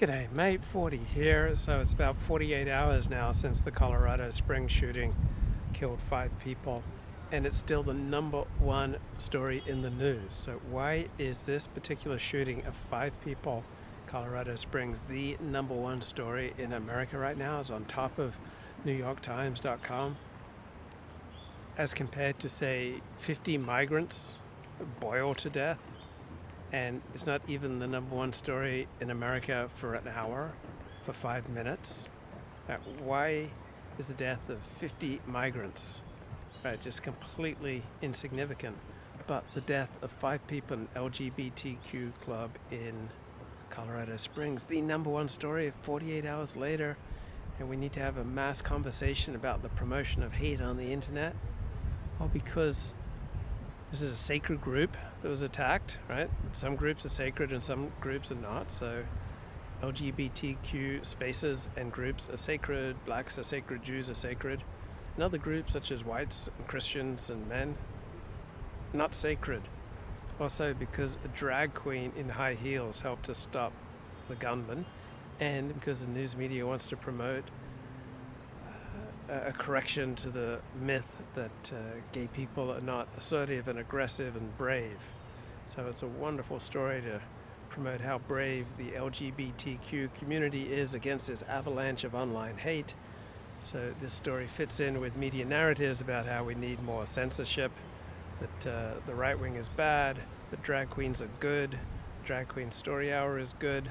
G'day mate, 40 here. So it's about 48 hours now since the Colorado Springs shooting killed 5 people, and it's still the #1 story in the news. So why is this particular shooting of 5 people, Colorado Springs, the #1 story in America right now? Is on top of NewYorkTimes.com, as compared to, say, 50 migrants boiled to death? And it's not even the #1 story in America for an hour, for 5 minutes. Why is the death of 50 migrants just completely insignificant, but the death of 5 people in an LGBTQ club in Colorado Springs, the #1 story 48 hours later, and we need to have a mass conversation about the promotion of hate on the internet? Well, because this is a sacred group that was attacked, right? Some groups are sacred and some groups are not. So LGBTQ spaces and groups are sacred, blacks are sacred, Jews are sacred. And other groups such as whites and Christians and men, not sacred. Also because a drag queen in high heels helped to stop the gunman, and because the news media wants to promote a correction to the myth that gay people are not assertive and aggressive and brave. So it's a wonderful story to promote how brave the LGBTQ community is against this avalanche of online hate. So this story fits in with media narratives about how we need more censorship, that the right wing is bad, that drag queens are good, drag queen story hour is good,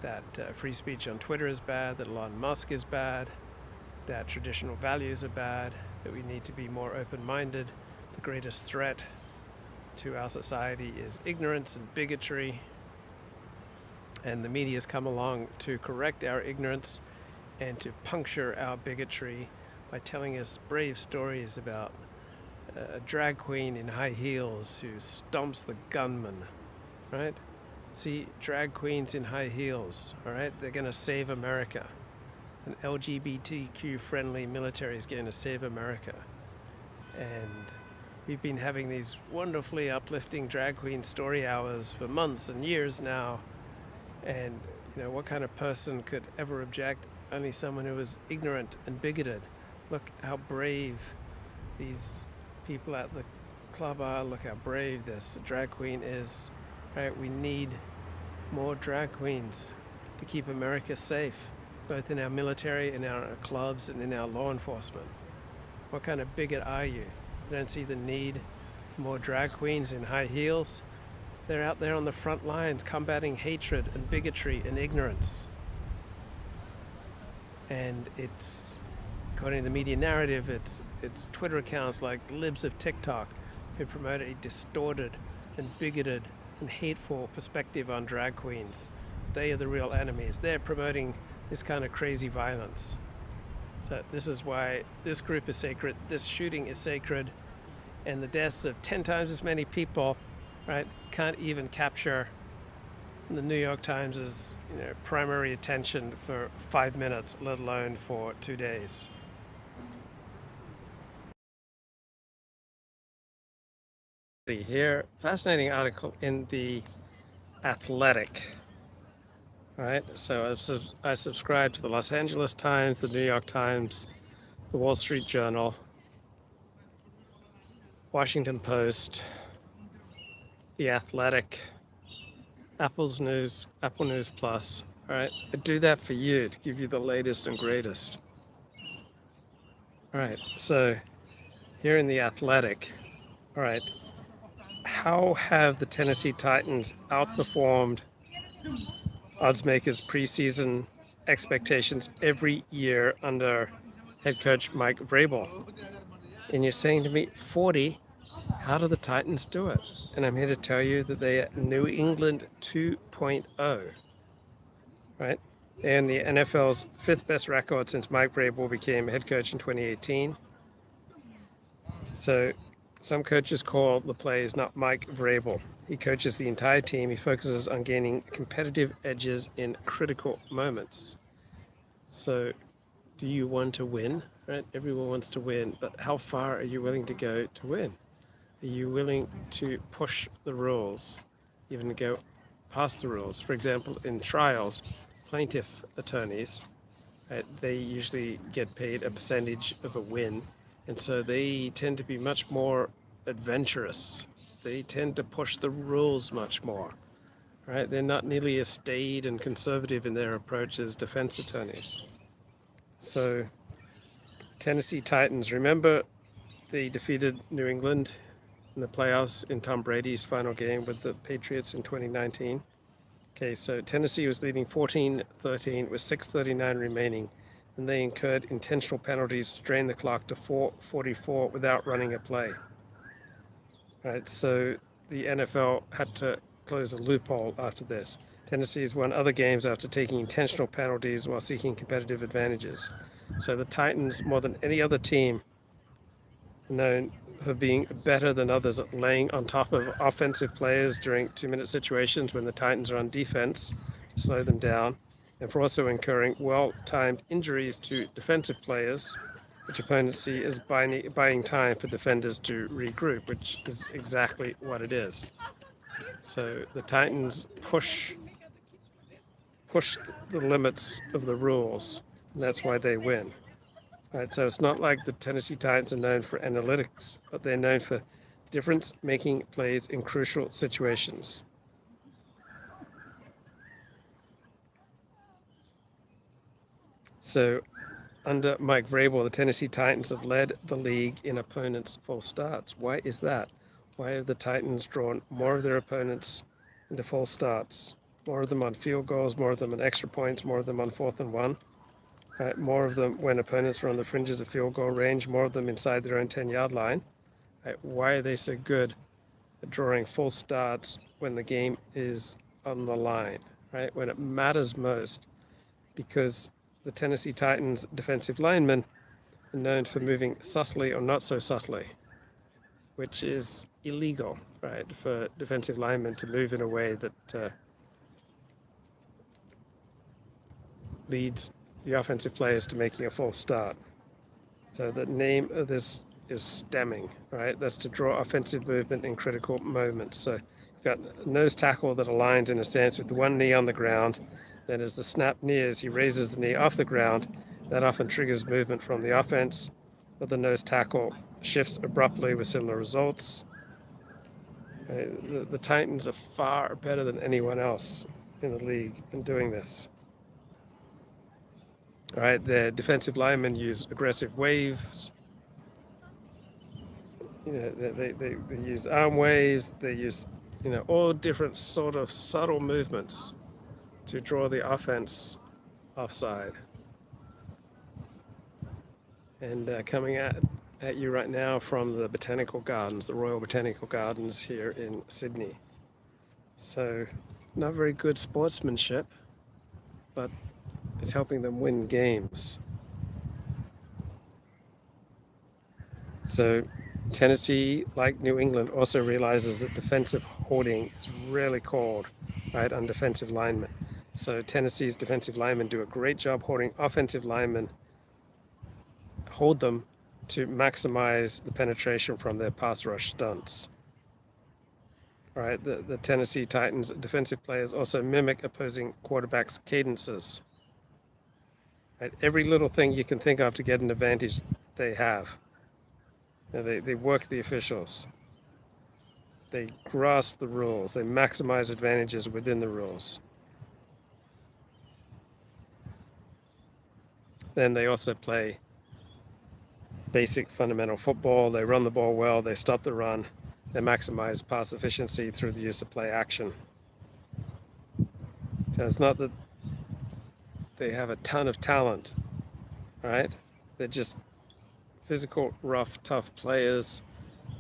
that free speech on Twitter is bad, that Elon Musk is bad, that traditional values are bad, that we need to be more open-minded. The greatest threat to our society is ignorance and bigotry, and the media's come along to correct our ignorance and to puncture our bigotry by telling us brave stories about a drag queen in high heels who stomps the gunman, right? See, drag queens in high heels, all right? They're gonna save America. An LGBTQ-friendly military is going to save America. And we've been having these wonderfully uplifting drag queen story hours for months and years now. And, what kind of person could ever object? Only someone who is ignorant and bigoted. Look how brave these people at the club are. Look how brave this drag queen is. Right? We need more drag queens to keep America safe, both in our military, in our clubs, and in our law enforcement. What kind of bigot are you? You don't see the need for more drag queens in high heels? They're out there on the front lines combating hatred and bigotry and ignorance. And it's, according to the media narrative, it's Twitter accounts like Libs of TikTok who promote a distorted and bigoted and hateful perspective on drag queens. They are the real enemies. They're promoting this kind of crazy violence. So this is why this group is sacred, this shooting is sacred, and the deaths of 10 times as many people, right, can't even capture the New York Times' primary attention for 5 minutes, let alone for 2 days. Here, fascinating article in The Athletic. Right, so I subscribe to the Los Angeles Times, the New York Times, the Wall Street Journal, Washington Post, The Athletic, Apple News Plus. All right, I do that for you to give you the latest and greatest. All right, so here in The Athletic, all right, how have the Tennessee Titans outperformed oddsmakers' preseason expectations every year under head coach Mike Vrabel? And you're saying to me, 40, how do the Titans do it? And I'm here to tell you that they are New England 2.0, right? And the NFL's 5th best record since Mike Vrabel became head coach in 2018. So some coaches call the plays not Mike Vrabel. He coaches the entire team. He focuses on gaining competitive edges in critical moments. So do you want to win? Right? Everyone wants to win, but how far are you willing to go to win? Are you willing to push the rules, even to go pass the rules. For example, in trials, plaintiff attorneys, right, they usually get paid a percentage of a win, and so they tend to be much more adventurous. They tend to push the rules much more. Right? They're not nearly as staid and conservative in their approach as defense attorneys. So, Tennessee Titans, remember they defeated New England in the playoffs in Tom Brady's final game with the Patriots in 2019. Okay, so Tennessee was leading 14-13 with 6:39 remaining, and they incurred intentional penalties to drain the clock to 4:44 without running a play. Right, so the NFL had to close a loophole after this. Tennessee has won other games after taking intentional penalties while seeking competitive advantages. So the Titans, more than any other team, are known for being better than others at laying on top of offensive players during 2-minute situations when the Titans are on defense to slow them down, and for also incurring well-timed injuries to defensive players, which opponents see as buying time for defenders to regroup, which is exactly what it is. So the Titans push the limits of the rules, and that's why they win. Right, so it's not like the Tennessee Titans are known for analytics, but they're known for difference-making plays in crucial situations. So under Mike Vrabel, the Tennessee Titans have led the league in opponents' false starts. Why is that? Why have the Titans drawn more of their opponents into false starts? More of them on field goals, more of them on extra points, more of them on 4th and 1. Right, more of them when opponents are on the fringes of field goal range, more of them inside their own 10-yard line. Right, why are they so good at drawing false starts when the game is on the line, right? When it matters most? Because the Tennessee Titans defensive linemen are known for moving subtly or not so subtly, which is illegal, right, for defensive linemen to move in a way that leads the offensive players to making a false start. So the name of this is stemming, right? That's to draw offensive movement in critical moments. So you've got a nose tackle that aligns in a stance with one knee on the ground. Then as the snap nears, he raises the knee off the ground. That often triggers movement from the offense, but the nose tackle shifts abruptly with similar results. The Titans are far better than anyone else in the league in doing this. All right, their defensive linemen use aggressive waves. You know, they use arm waves. They use, all different sort of subtle movements to draw the offense offside. And coming at you right now from the Botanical Gardens, the Royal Botanical Gardens here in Sydney. So, not very good sportsmanship, but it's helping them win games. So Tennessee, like New England, also realizes that defensive holding is rarely called, right, on defensive linemen. So Tennessee's defensive linemen do a great job holding offensive linemen, hold them to maximize the penetration from their pass rush stunts. All right, the Tennessee Titans defensive players also mimic opposing quarterbacks' cadences. Right? Every little thing you can think of to get an advantage, they have. They work the officials. They grasp the rules. They maximize advantages within the rules. Then they also play basic fundamental football. They run the ball well. They stop the run. They maximize pass efficiency through the use of play action. So it's not that they have a ton of talent, right? They're just physical, rough, tough players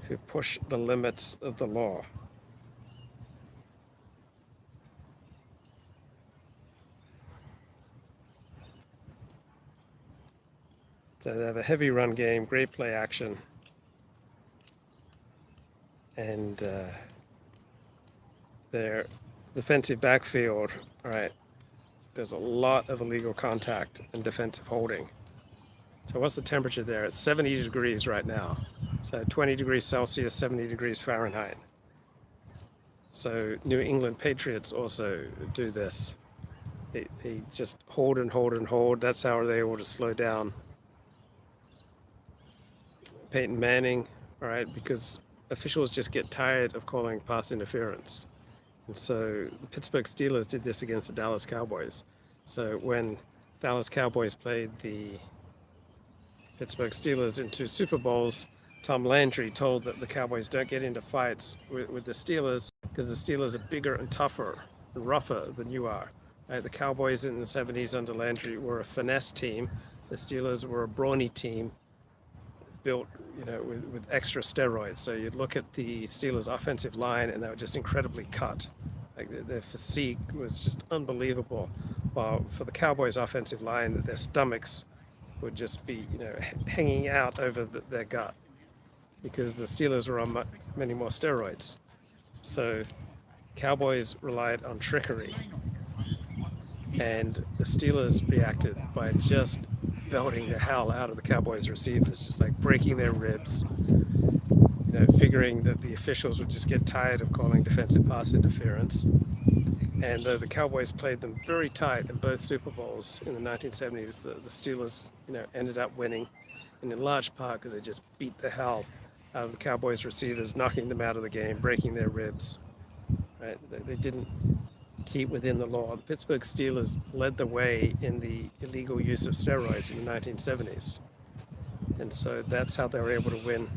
who push the limits of the law. So they have a heavy run game, great play action, and their defensive backfield, all right, there's a lot of illegal contact and defensive holding. So what's the temperature there? It's 70 degrees right now. So 20 degrees Celsius, 70 degrees Fahrenheit. So New England Patriots also do this. They just hold and hold and hold. That's how they're able to slow down Peyton Manning, all right, because officials just get tired of calling pass interference. And so the Pittsburgh Steelers did this against the Dallas Cowboys. So when Dallas Cowboys played the Pittsburgh Steelers in 2 Super Bowls, Tom Landry told that the Cowboys don't get into fights with the Steelers because the Steelers are bigger and tougher and rougher than you are. Right? The Cowboys in the 70s under Landry were a finesse team. The Steelers were a brawny team built, with extra steroids. So you'd look at the Steelers' offensive line and they were just incredibly cut. Like their physique was just unbelievable. While for the Cowboys' offensive line, their stomachs would just be, hanging out over their gut because the Steelers were on many more steroids. So Cowboys relied on trickery, and the Steelers reacted by just belting the hell out of the Cowboys receivers, just like breaking their ribs, figuring that the officials would just get tired of calling defensive pass interference. And though the Cowboys played them very tight in both Super Bowls in the 1970s, the Steelers, ended up winning, and in large part because they just beat the hell out of the Cowboys receivers, knocking them out of the game, breaking their ribs. Right? They didn't keep within the law. The Pittsburgh Steelers led the way in the illegal use of steroids in the 1970s. And so that's how they were able to win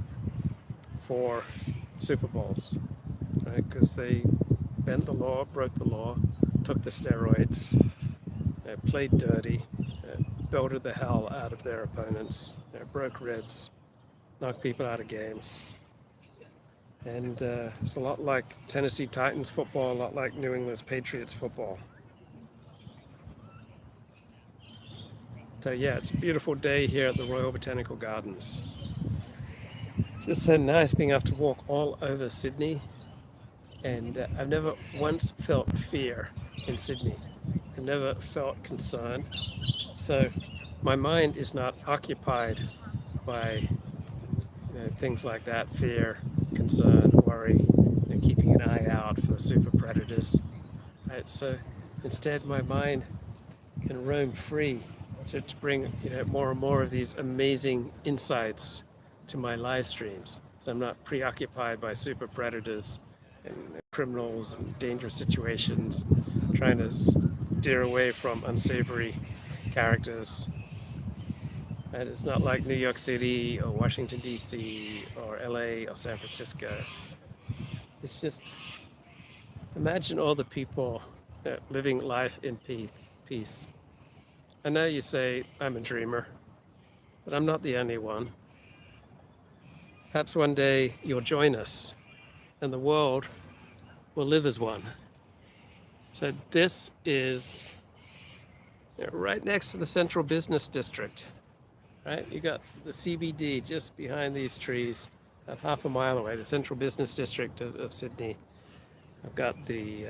4 Super Bowls, right? Because they bent the law, broke the law, took the steroids, played dirty, belted the hell out of their opponents, broke ribs, knocked people out of games. And it's a lot like Tennessee Titans football, a lot like New England Patriots football. So yeah, it's a beautiful day here at the Royal Botanical Gardens. It's just so nice being able to walk all over Sydney. And I've never once felt fear in Sydney. I've never felt concern. So my mind is not occupied by things like that: fear, concern, worry, keeping an eye out for super predators. Right? So instead, my mind can roam free to bring more and more of these amazing insights to my live streams. So I'm not preoccupied by super predators and criminals and dangerous situations, trying to steer away from unsavory characters. And it's not like New York City or Washington, D.C. or LA or San Francisco. It's just, imagine all the people living life in peace. I know you say I'm a dreamer, but I'm not the only one. Perhaps one day you'll join us and the world will live as one. So this is right next to the Central Business District. Right, you got the CBD just behind these trees, about half a mile away, the Central Business District of Sydney. I've got the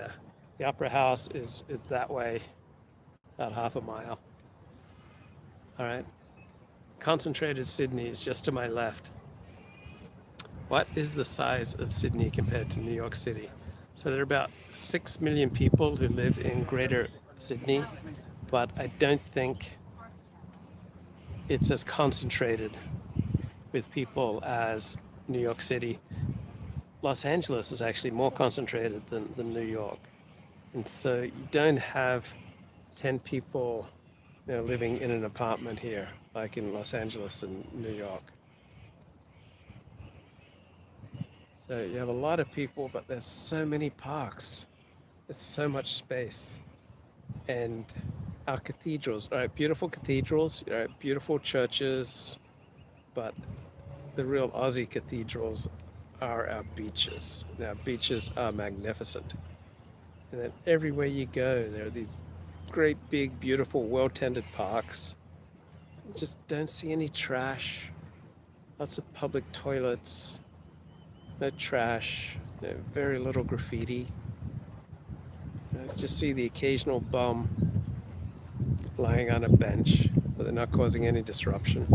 Opera House is that way, about half a mile. All right, concentrated Sydney is just to my left. What is the size of Sydney compared to New York City? So there are about 6 million people who live in Greater Sydney, but I don't think it's as concentrated with people as New York City. Los Angeles is actually more concentrated than New York. And so you don't have 10 people living in an apartment here, like in Los Angeles and New York. So you have a lot of people, but there's so many parks. There's so much space. And our cathedrals, right? Beautiful cathedrals, beautiful churches, but the real Aussie cathedrals are our beaches. And our beaches are magnificent. And then everywhere you go, there are these great, big, beautiful, well-tended parks. You just don't see any trash. Lots of public toilets. No trash. Very little graffiti. Just see the occasional bum lying on a bench, but they're not causing any disruption.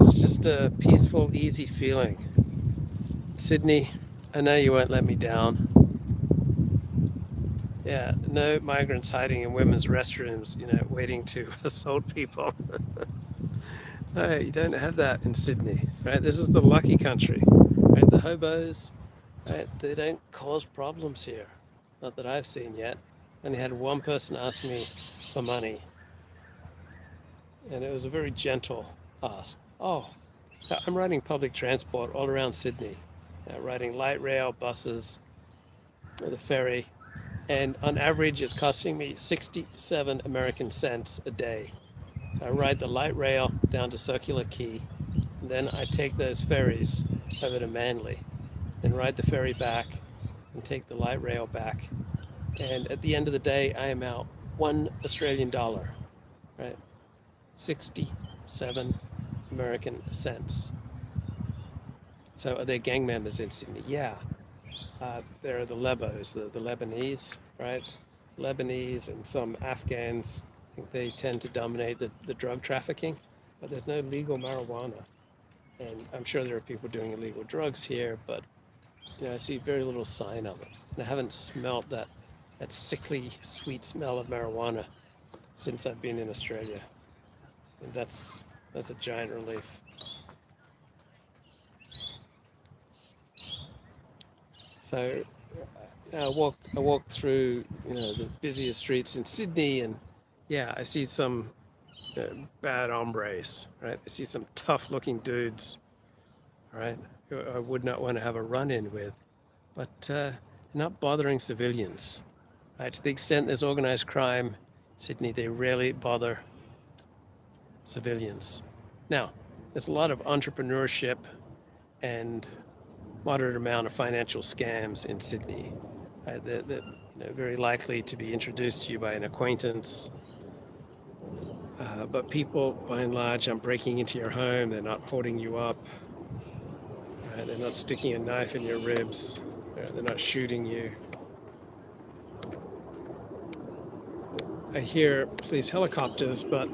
It's just a peaceful, easy feeling. Sydney, I know you won't let me down. Yeah, no migrants hiding in women's restrooms, waiting to assault people. No, you don't have that in Sydney, right? This is the lucky country, right? The hobos, right? They don't cause problems here. Not that I've seen yet. Only had one person ask me for money, and it was a very gentle ask. Oh, I'm riding public transport all around Sydney, riding light rail, buses, the ferry, and on average it's costing me 67 American cents a day. I ride the light rail down to Circular Quay, and then I take those ferries over to Manly, then ride the ferry back and take the light rail back. And at the end of the day, I am out $1 Australian, right? 67 American cents. So are there gang members in Sydney? Yeah. There are the Lebos, the Lebanese, right? Lebanese and some Afghans. I think they tend to dominate the drug trafficking, but there's no legal marijuana. And I'm sure there are people doing illegal drugs here, but I see very little sign of it. And I haven't smelt that sickly, sweet smell of marijuana since I've been in Australia. And that's a giant relief. So I walk through the busiest streets in Sydney, and yeah, I see some bad hombres, right? I see some tough-looking dudes, right? Who I would not want to have a run-in with, but not bothering civilians. Right? To the extent there's organized crime in Sydney, they rarely bother civilians. Now, there's a lot of entrepreneurship and moderate amount of financial scams in Sydney. Right? They're very likely to be introduced to you by an acquaintance. But people, by and large, aren't breaking into your home. They're not holding you up. Right? They're not sticking a knife in your ribs. They're not shooting you. I hear police helicopters, but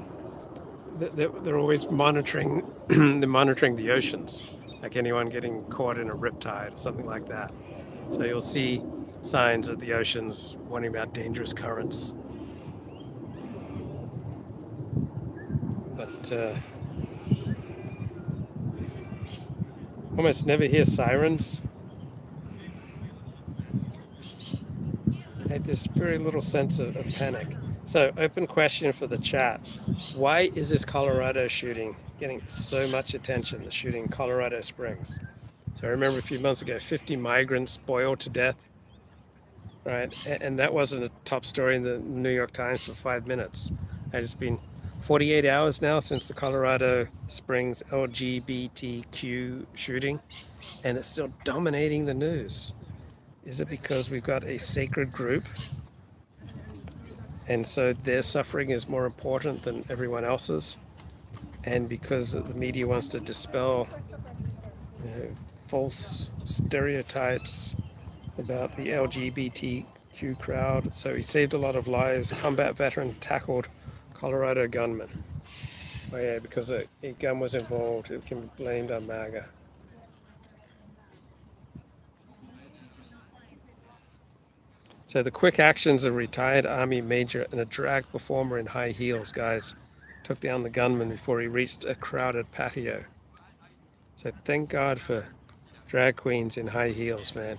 they're always monitoring. They're monitoring the oceans, like anyone getting caught in a riptide or something like that. So you'll see signs at the oceans warning about dangerous currents. But almost never hear sirens. I had this very little sense of panic. So, open question for the chat. Why is this Colorado shooting getting so much attention, the shooting in Colorado Springs? So I remember a few months ago, 50 migrants boiled to death, right? And that wasn't a top story in the New York Times for 5 minutes. It's been 48 hours now since the Colorado Springs LGBTQ shooting, and it's still dominating the news. Is it because we've got a sacred group, and so their suffering is more important than everyone else's? And because the media wants to dispel false stereotypes about the LGBTQ crowd. So he saved a lot of lives. Combat veteran tackled Colorado gunman. Oh yeah, because a gun was involved, it can be blamed on MAGA. So the quick actions of a retired Army major and a drag performer in high heels, guys, took down the gunman before he reached a crowded patio. So thank God for drag queens in high heels, man.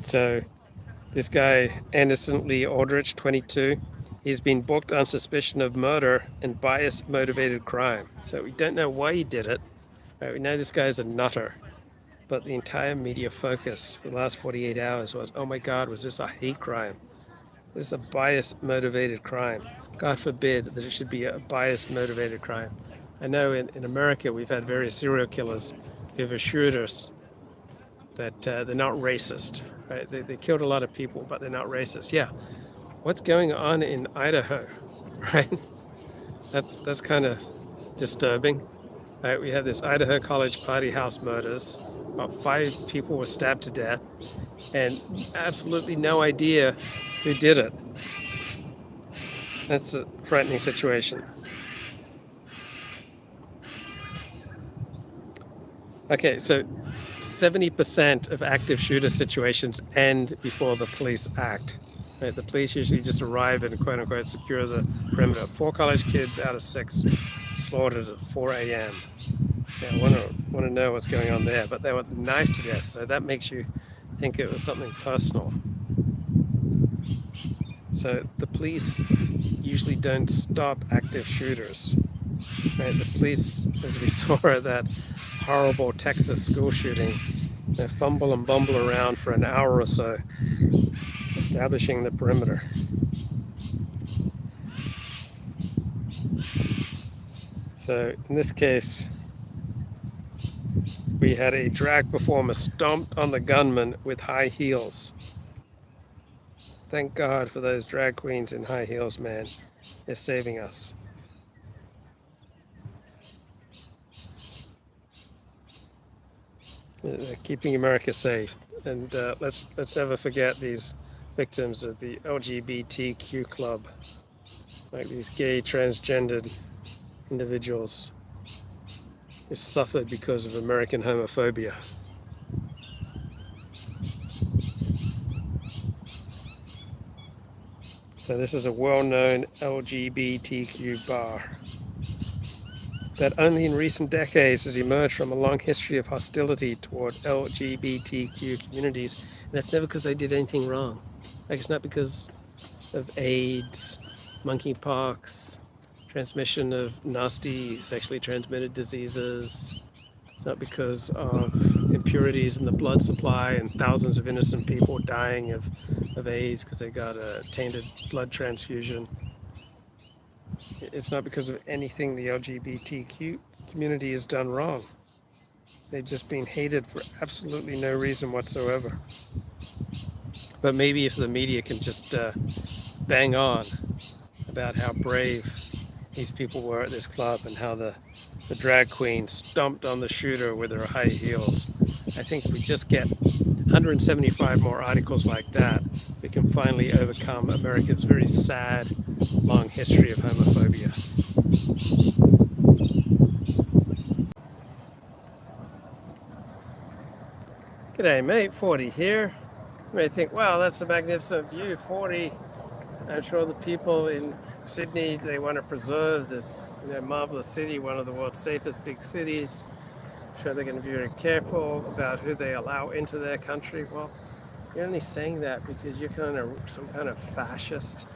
So this guy, Anderson Lee Aldrich, 22, he's been booked on suspicion of murder and bias-motivated crime. So we don't know why he did it. Right, we know this guy's a nutter. But the entire media focus for the last 48 hours was, oh my God, was this a hate crime? This is a bias-motivated crime. God forbid that it should be a bias-motivated crime. I know in America we've had various serial killers who've assured us that they're not racist. Right? They killed a lot of people, but they're not racist. Yeah. What's going on in Idaho? Right? That's kind of disturbing. Right? We have this Idaho College party house murders. About 5 people were stabbed to death, and absolutely no idea who did it. That's a frightening situation. Okay, so 70% of active shooter situations end before the police act. Right? The police usually just arrive and quote unquote secure the perimeter. 4 college kids out of 6 slaughtered at 4 a.m. Yeah, I want to know what's going on there, but they were knifed to death, so that makes you think it was something personal. So the police usually don't stop active shooters. Right? The police, as we saw at that horrible Texas school shooting, they fumble and bumble around for an hour or so, establishing the perimeter. So in this case, we had a drag performer stomped on the gunman with high heels. Thank God for those drag queens in high heels, man. They're saving us. They're keeping America safe. And let's never forget these victims of the LGBTQ club, like these gay, transgendered individuals who suffered because of American homophobia. So this is a well-known LGBTQ bar that only in recent decades has emerged from a long history of hostility toward LGBTQ communities. And that's never because they did anything wrong. Like, it's not because of AIDS, monkeypox, transmission of nasty sexually transmitted diseases. It's not because of impurities in the blood supply and thousands of innocent people dying of AIDS because they got a tainted blood transfusion. It's not because of anything the LGBTQ community has done wrong. They've just been hated for absolutely no reason whatsoever. But maybe if the media can just bang on about how brave these people were at this club and how the drag queen stomped on the shooter with her high heels. I think if we just get 175 more articles like that, we can finally overcome America's very sad, long history of homophobia. G'day mate, 40 here. You may think, wow, that's a magnificent view, 40. I'm sure the people in Sydney, they want to preserve this marvelous city, one of the world's safest big cities. I'm sure they're going to be very careful about who they allow into their country. Well, you're only saying that because you're kind of some kind of fascist,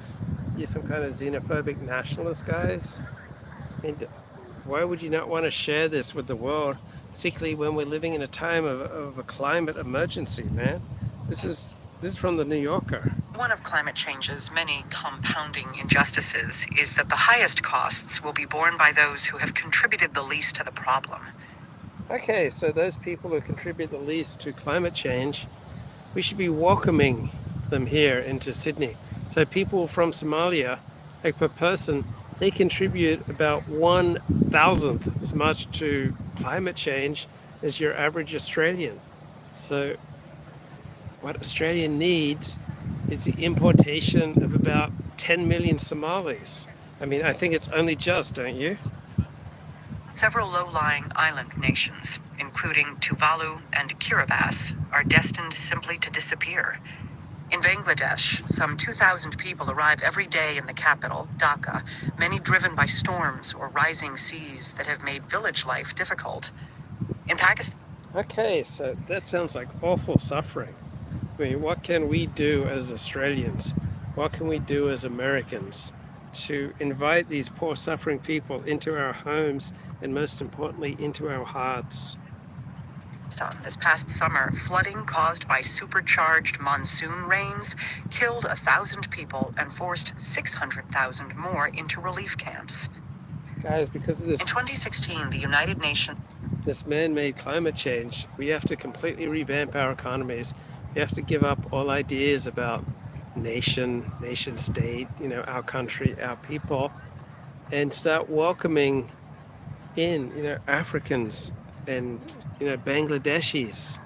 you're some kind of xenophobic nationalist, guys. I mean, why would you not want to share this with the world, particularly when we're living in a time of a climate emergency, man? This is from the New Yorker. One of climate change's many compounding injustices is that the highest costs will be borne by those who have contributed the least to the problem. Okay, so those people who contribute the least to climate change, we should be welcoming them here into Sydney. So people from Somalia, like per person, they contribute about 1,000th as much to climate change as your average Australian. So what Australia needs is the importation of about 10 million Somalis. I mean, I think it's only just, don't you? Several low-lying island nations, including Tuvalu and Kiribati, are destined simply to disappear. In Bangladesh, some 2,000 people arrive every day in the capital, Dhaka, many driven by storms or rising seas that have made village life difficult. In Pakistan... Okay, so that sounds like awful suffering. I mean, what can we do as Australians? What can we do as Americans to invite these poor suffering people into our homes and most importantly into our hearts? This past summer, flooding caused by supercharged monsoon rains killed 1,000 people and forced 600,000 more into relief camps. Guys, because of this... In 2016, the United Nations... this man-made climate change, we have to completely revamp our economies. We have to give up all ideas about nation state, our country, our people, and start welcoming in, Africans and, Bangladeshis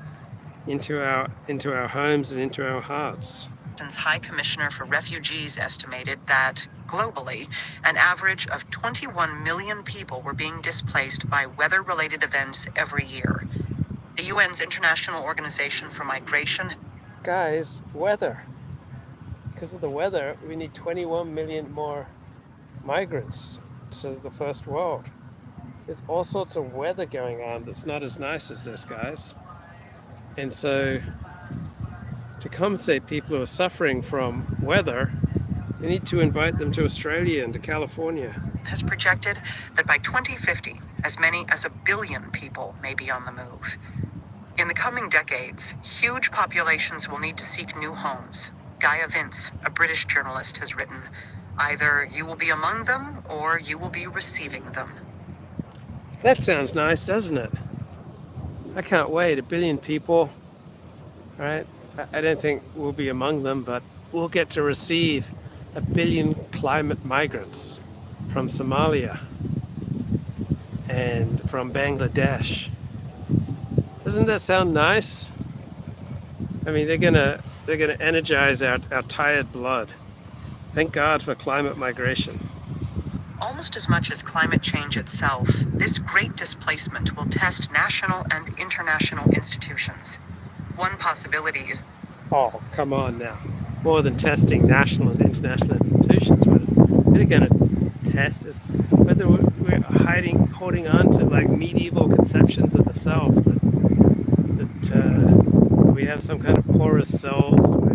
into our homes and into our hearts. High Commissioner for Refugees estimated that, globally, an average of 21 million people were being displaced by weather-related events every year. The UN's International Organization for Migration. Guys, weather. Because of the weather, we need 21 million more migrants to the first world. There's all sorts of weather going on that's not as nice as this, guys. And so, to compensate people who are suffering from weather, we need to invite them to Australia and to California. Has projected that by 2050, as many as 1 billion people may be on the move. In the coming decades, huge populations will need to seek new homes. Gaia Vince, a British journalist, has written, "Either you will be among them or you will be receiving them." That sounds nice, doesn't it? I can't wait. 1 billion people, right? I don't think we'll be among them, but we'll get to receive 1 billion climate migrants from Somalia and from Bangladesh. Doesn't that sound nice? I mean, they're gonna energize our tired blood. Thank God for climate migration. Almost as much as climate change itself, this great displacement will test national and international institutions. One possibility is... Oh, come on now. More than testing national and international institutions, what they're going to test is whether we're holding on to like medieval conceptions of the self, that we have some kind of porous cells where,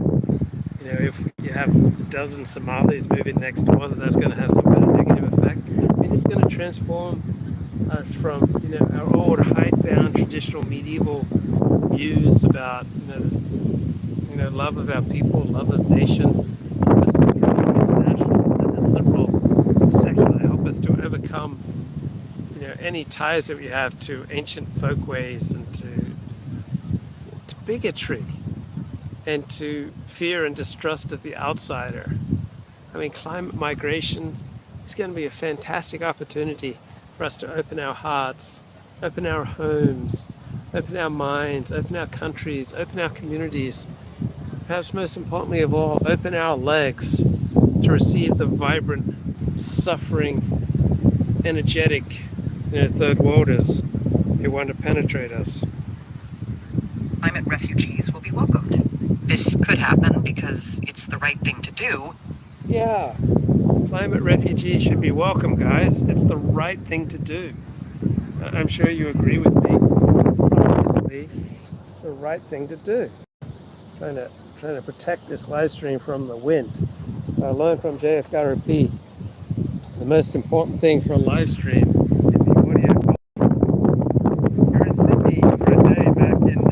you know, if you have a dozen Somalis moving next door, that's going to have some kind of negative effect. I mean, it's going to transform us from, you know, our old hidebound traditional medieval views about, you know, this, you know, love of our people, love of nation, help us to become international and liberal and secular, help us to overcome, you know, any ties that we have to ancient folkways and to bigotry and to fear and distrust of the outsider. I mean, climate migration is going to be a fantastic opportunity for us to open our hearts, open our homes, open our minds, open our countries, open our communities. Perhaps most importantly of all, open our legs to receive the vibrant, suffering, energetic, you know, third worlders who want to penetrate us. Climate refugees will be welcomed. This could happen because it's the right thing to do. Yeah, climate refugees should be welcome, guys. It's the right thing to do. I'm sure you agree with me. It's obviously the right thing to do. Trying to protect this live stream from the wind. I learned from JFRP, the most important thing for a live stream is the audio quality. You're in Sydney for a day back in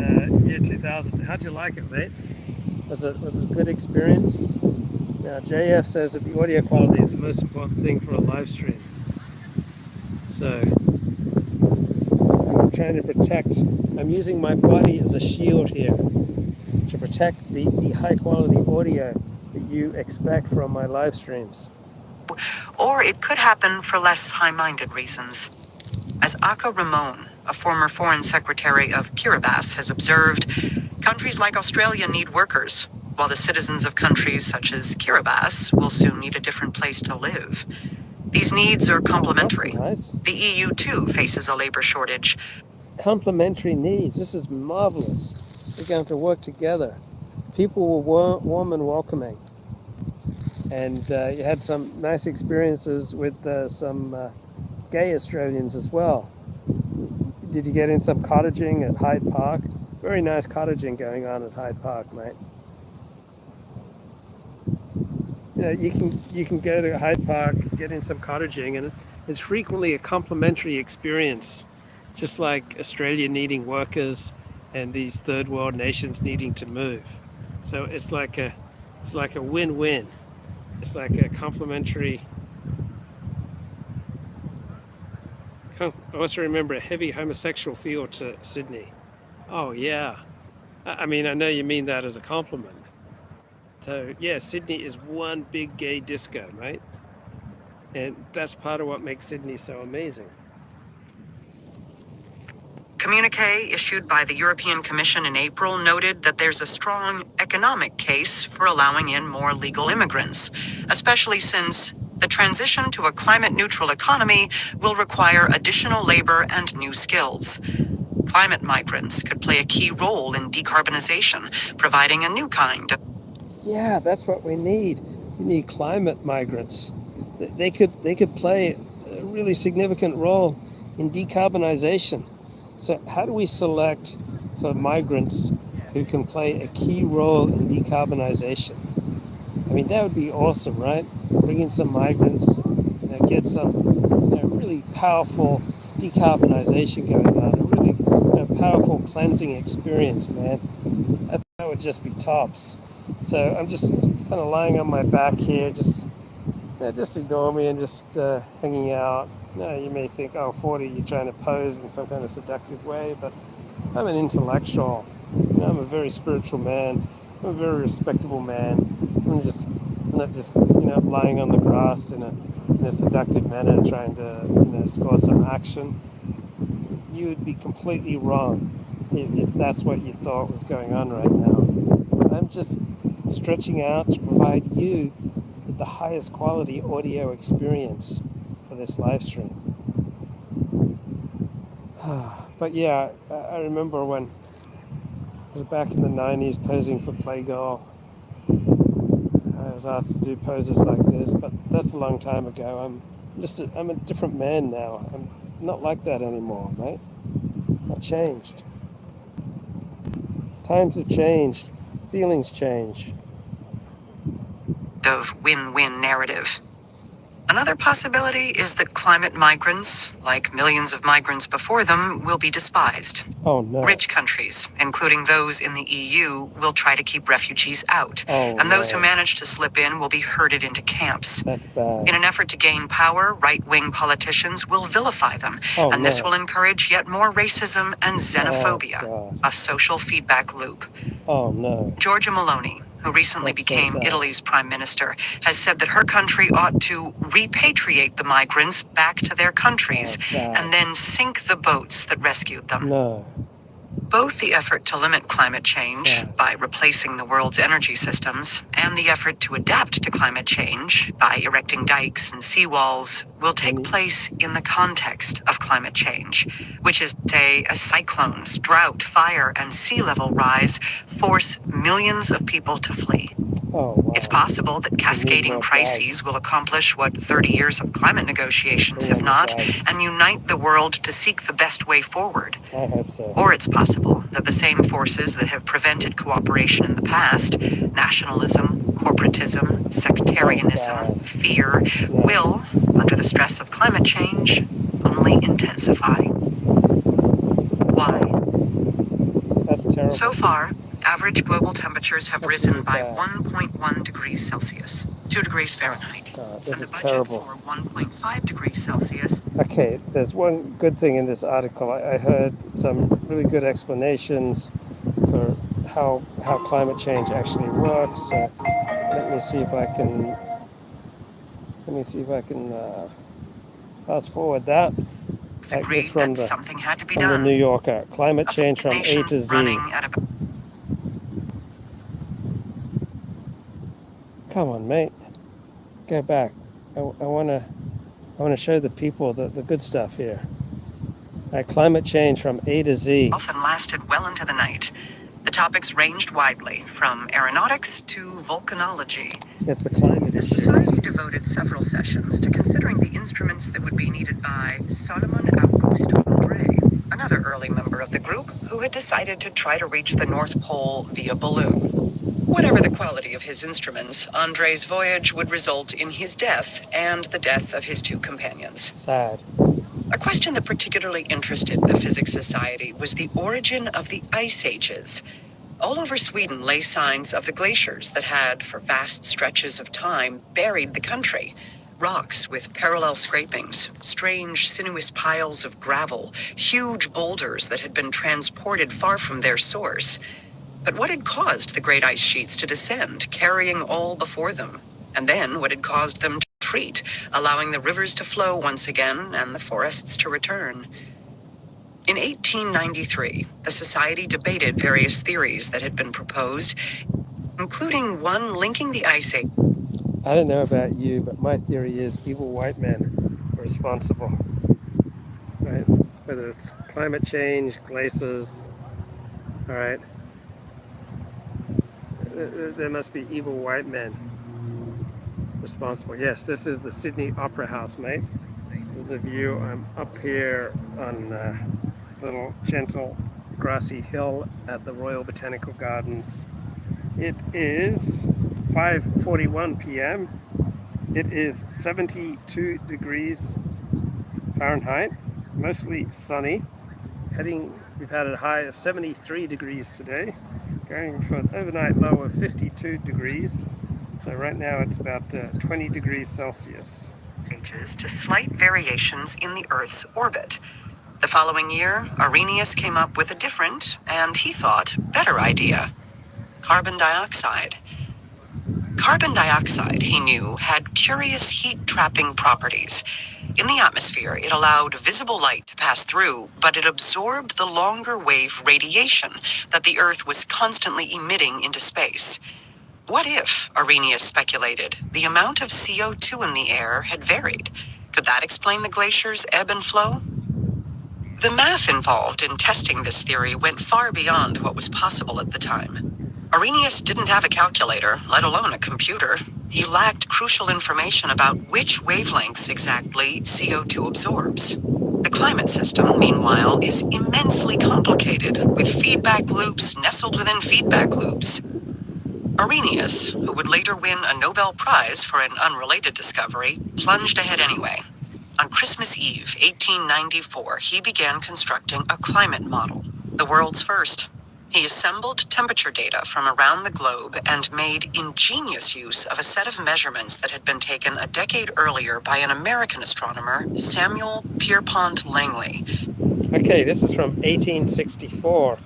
year 2000. How'd you like it, mate? Was it a good experience? Now, JF says that the audio quality is the most important thing for a live stream. So, I'm trying to protect, I'm using my body as a shield here to protect the high quality audio that you expect from my live streams. Or it could happen for less high-minded reasons. As Akka Rimon, a former foreign secretary of Kiribati, has observed, countries like Australia need workers, while the citizens of countries such as Kiribati will soon need a different place to live. These needs are complementary. Oh, that's nice. The EU, too, faces a labor shortage. Complementary needs. This is marvelous. We're going to work together. People were warm and welcoming. And you had some nice experiences with some gay Australians as well. Did you get in some cottaging at Hyde Park? Very nice cottaging going on at Hyde Park, mate. You know, you can go to Hyde Park, get in some cottaging, and it's frequently a complimentary experience, just like Australia needing workers and these third world nations needing to move. So it's like a win-win. It's like a complementary. I also remember a heavy homosexual feel to Sydney. Oh yeah. I mean, I know you mean that as a compliment. So yeah, Sydney is one big gay disco, right? And that's part of what makes Sydney so amazing. communiqué issued by the European Commission in April noted that there's a strong economic case for allowing in more legal immigrants, especially since the transition to a climate-neutral economy will require additional labor and new skills. Climate migrants could play a key role in decarbonization, providing a new kind of... Yeah, that's what we need. We need climate migrants. They could play a really significant role in decarbonization. So how do we select for migrants who can play a key role in decarbonization? I mean, that would be awesome, right? Bring in some migrants, get some really powerful decarbonization going on, a really powerful cleansing experience, man. That would just be tops. So I'm just kind of lying on my back here, just ignore me and just hanging out. You may think, oh, 40, you're trying to pose in some kind of seductive way, but I'm an intellectual. I'm a very spiritual man. I'm a very respectable man. I'm not just lying on the grass in a seductive manner trying to score some action. You would be completely wrong if that's what you thought was going on right now. I'm just stretching out to provide you with the highest quality audio experience for this live stream. But yeah, I remember when I was back in the 90s posing for Playgirl. I was asked to do poses like this, but that's a long time ago. I'm a different man now. I'm not like that anymore, mate. I've changed. Times have changed. Feelings change. Of win-win narrative. Another possibility is that climate migrants, like millions of migrants before them, will be despised. Oh no. Rich countries, including those in the EU, will try to keep refugees out, and those who manage to slip in will be herded into camps. That's bad. In an effort to gain power, right-wing politicians will vilify them, and this will encourage yet more racism and xenophobia, a social feedback loop. Oh no. Giorgia Meloni, who recently became Italy's prime minister, has said that her country ought to repatriate the migrants back to their countries and then sink the boats that rescued them. No. Both the effort to limit climate change by replacing the world's energy systems and the effort to adapt to climate change by erecting dikes and seawalls will take place in the context of climate change, which is, say, as cyclones, drought, fire, and sea level rise force millions of people to flee. Oh, wow. It's possible that cascading crises will accomplish what 30 years of climate negotiations have not, and unite the world to seek the best way forward. I hope so. Or it's possible that the same forces that have prevented cooperation in the past, nationalism, corporatism, sectarianism, fear, will, under the stress of climate change, only intensify. Why? That's terrible. So far, average global temperatures have risen by 1.1 degrees Celsius, 2 degrees Fahrenheit. This and is the budget terrible. for 1.5 degrees Celsius. Okay, there's one good thing in this article. I heard some really good explanations for how climate change actually works. Let me see if I can fast forward that. Agreed that something had to be from done. The New Yorker. Climate change from A to Z. Come on, mate. Go back. I want to show the people the good stuff here. Climate change from A to Z. Often lasted well into the night. The topics ranged widely, from aeronautics to volcanology. It's the climate The issue. Society devoted several sessions to considering the instruments that would be needed by Solomon Augusto Andre, another early member of the group who had decided to try to reach the North Pole via balloon. Whatever the quality of his instruments, Andre's voyage would result in his death and the death of his two companions. Sad. A question that particularly interested the Physics Society was the origin of the ice ages. All over Sweden lay signs of the glaciers that had, for vast stretches of time, buried the country. Rocks with parallel scrapings, strange sinuous piles of gravel, huge boulders that had been transported far from their source. But what had caused the great ice sheets to descend, carrying all before them? And then what had caused them to retreat, allowing the rivers to flow once again and the forests to return? In 1893, the Society debated various theories that had been proposed, including one linking the Ice Age. I don't know about you, but my theory is evil white men are responsible, right? Whether it's climate change, glaciers, all right? There must be evil white men responsible. Yes, this is the Sydney Opera House, mate. This is the view. I'm up here on a little gentle grassy hill at the Royal Botanical Gardens. It is 5:41 p.m. It is 72 degrees Fahrenheit, mostly sunny. We've had a high of 73 degrees today, going for an overnight low of 52 degrees. So right now it's about 20 degrees Celsius. To slight variations in the Earth's orbit. The following year, Arrhenius came up with a different, and he thought, better idea. Carbon dioxide. Carbon dioxide, he knew, had curious heat-trapping properties. In the atmosphere, it allowed visible light to pass through, but it absorbed the longer wave radiation that the Earth was constantly emitting into space. What if, Arrhenius speculated, the amount of CO2 in the air had varied? Could that explain the glacier's ebb and flow? The math involved in testing this theory went far beyond what was possible at the time. Arrhenius didn't have a calculator, let alone a computer. He lacked crucial information about which wavelengths exactly CO2 absorbs. The climate system, meanwhile, is immensely complicated, with feedback loops nestled within feedback loops. Arrhenius, who would later win a Nobel Prize for an unrelated discovery, plunged ahead anyway. On Christmas Eve, 1894, he began constructing a climate model, the world's first. He assembled temperature data from around the globe and made ingenious use of a set of measurements that had been taken a decade earlier by an American astronomer, Samuel Pierpont Langley. Okay, this is from 1864,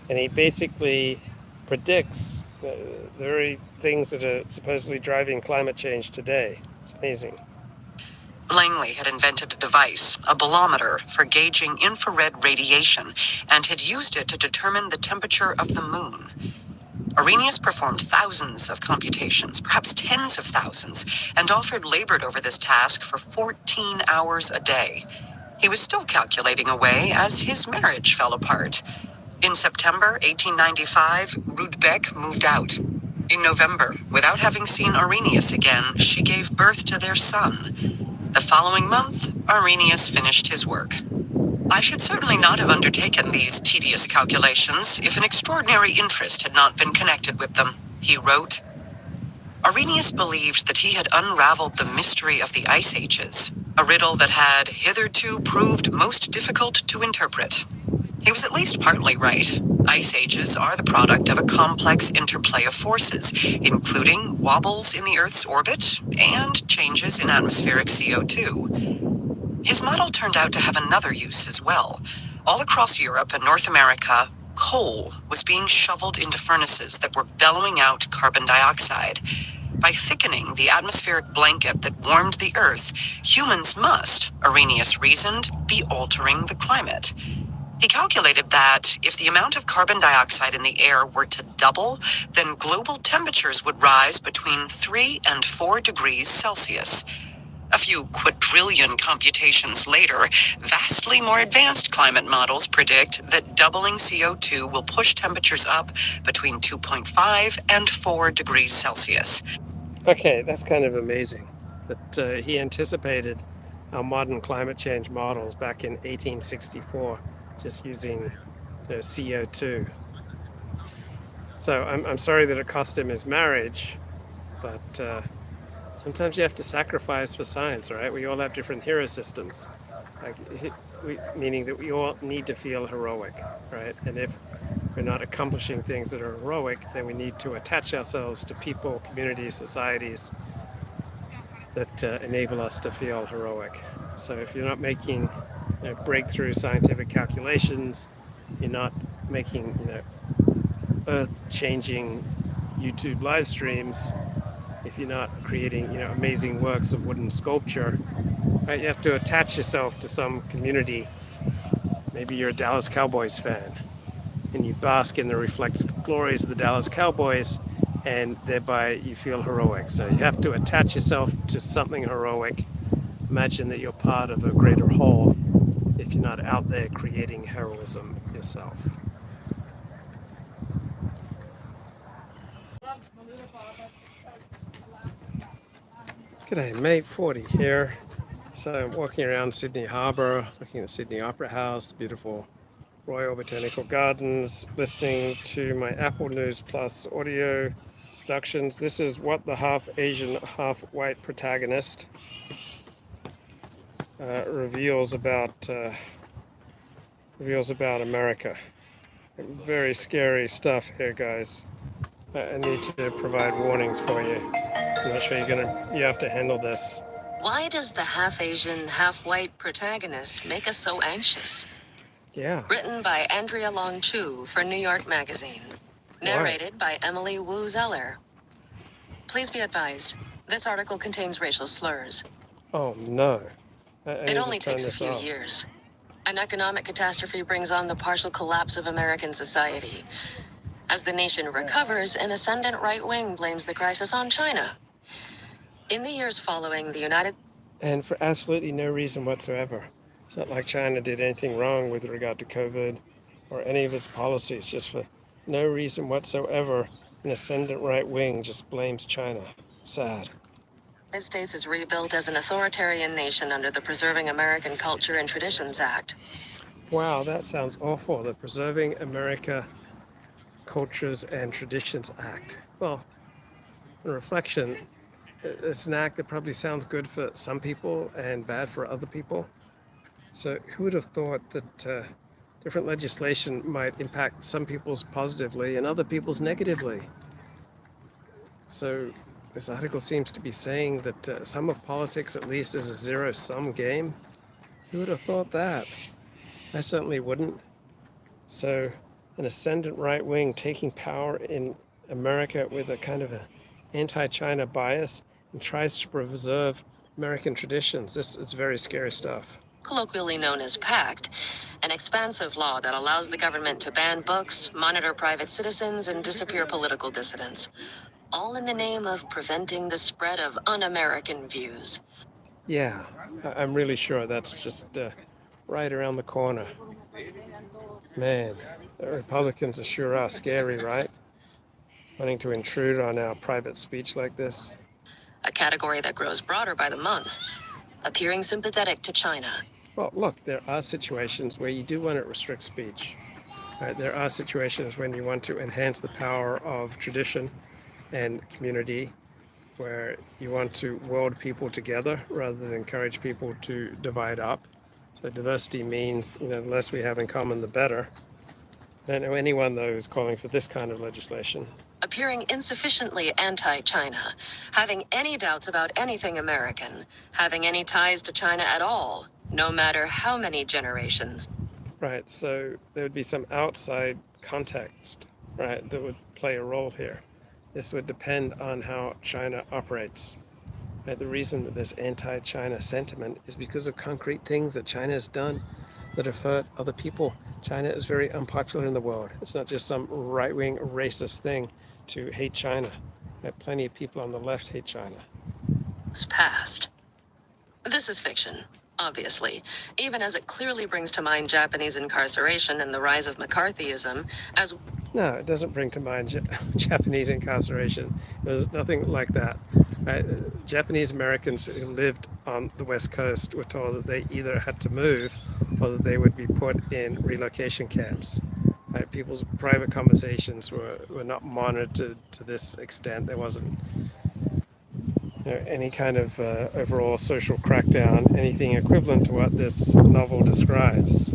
and he basically predicts the very things that are supposedly driving climate change today. It's amazing. Langley had invented a device, a bolometer, for gauging infrared radiation, and had used it to determine the temperature of the moon. Arrhenius performed thousands of computations, perhaps tens of thousands, and labored over this task for 14 hours a day. He was still calculating away as his marriage fell apart. In September 1895, Rudbeck moved out. In November, without having seen Arrhenius again, she gave birth to their son. The following month, Arrhenius finished his work. I should certainly not have undertaken these tedious calculations if an extraordinary interest had not been connected with them, he wrote. Arrhenius believed that he had unraveled the mystery of the Ice Ages, a riddle that had hitherto proved most difficult to interpret. He was at least partly right. Ice ages are the product of a complex interplay of forces, including wobbles in the Earth's orbit and changes in atmospheric CO2. His model turned out to have another use as well. All across Europe and North America, coal was being shoveled into furnaces that were bellowing out carbon dioxide. By thickening the atmospheric blanket that warmed the Earth, humans must, Arrhenius reasoned, be altering the climate. He calculated that if the amount of carbon dioxide in the air were to double, then global temperatures would rise between 3 and 4 degrees Celsius. A few quadrillion computations later, vastly more advanced climate models predict that doubling CO2 will push temperatures up between 2.5 and 4 degrees Celsius. Okay, that's kind of amazing that he anticipated our modern climate change models back in 1864. Just using CO2. So I'm sorry that it cost him his marriage, but sometimes you have to sacrifice for science, all right? We all have different hero systems, meaning that we all need to feel heroic, right? And if we're not accomplishing things that are heroic, then we need to attach ourselves to people, communities, societies that enable us to feel heroic. So if you're not making breakthrough scientific calculations, you're not making earth-changing YouTube live streams, if you're not creating amazing works of wooden sculpture, right, you have to attach yourself to some community Maybe you're a Dallas Cowboys fan and you bask in the reflected glories of the Dallas Cowboys, and thereby you feel heroic. So you have to attach yourself to something heroic. Imagine that you're part of a greater whole if you're not out there creating heroism yourself. G'day, May 40 here. So I'm walking around Sydney Harbour, looking at the Sydney Opera House, the beautiful Royal Botanical Gardens, listening to my Apple News Plus audio productions. This is what the half Asian, half white protagonist reveals about America. Very scary stuff here, guys. I need to provide warnings for you. I'm not sure you have to handle this. Why does the half Asian, half white protagonist make us so anxious? Yeah. Written by Andrea Long Chu for New York Magazine. Narrated by Emily Wu Zeller. Please be advised, this article contains racial slurs. Oh no. It only takes a few years. An economic catastrophe brings on the partial collapse of American society. As the nation recovers, an ascendant right wing blames the crisis on China. In the years following, the United... And for absolutely no reason whatsoever. It's not like China did anything wrong with regard to COVID or any of its policies. Just for no reason whatsoever, an ascendant right wing just blames China. Sad. The United States is rebuilt as an authoritarian nation under the Preserving American Culture and Traditions Act. Wow, that sounds awful. The Preserving America Cultures and Traditions Act. Well, on reflection, it's an act that probably sounds good for some people and bad for other people. So who would have thought that different legislation might impact some people's positively and other people's negatively? So this article seems to be saying that some of politics at least is a zero-sum game. Who would have thought that? I certainly wouldn't. So an ascendant right wing taking power in America with a kind of an anti-China bias and tries to preserve American traditions. This is very scary stuff. Colloquially known as PACT, an expansive law that allows the government to ban books, monitor private citizens, and disappear political dissidents. All in the name of preventing the spread of un-American views. Yeah, I'm really sure that's just right around the corner. Man, the Republicans sure are scary, right? Wanting to intrude on our private speech like this. A category that grows broader by the month, appearing sympathetic to China. Well, look, there are situations where you do want to restrict speech. Right? There are situations when you want to enhance the power of tradition and community, where you want to weld people together rather than encourage people to divide up. So diversity means, the less we have in common, the better. I don't know anyone, though, who's calling for this kind of legislation. Appearing insufficiently anti-China, having any doubts about anything American, having any ties to China at all, no matter how many generations. Right, so there would be some outside context, right, that would play a role here. This would depend on how China operates. Right, the reason that there's anti-China sentiment is because of concrete things that China has done that have hurt other people. China is very unpopular in the world. It's not just some right-wing racist thing to hate China. Plenty of people on the left hate China. It's past. This is fiction, obviously, even as it clearly brings to mind Japanese incarceration and the rise of McCarthyism as... No, it doesn't bring to mind Japanese incarceration. There's nothing like that. Right? Japanese Americans who lived on the West Coast were told that they either had to move or that they would be put in relocation camps. Right? People's private conversations were not monitored to this extent. There wasn't any kind of overall social crackdown, anything equivalent to what this novel describes.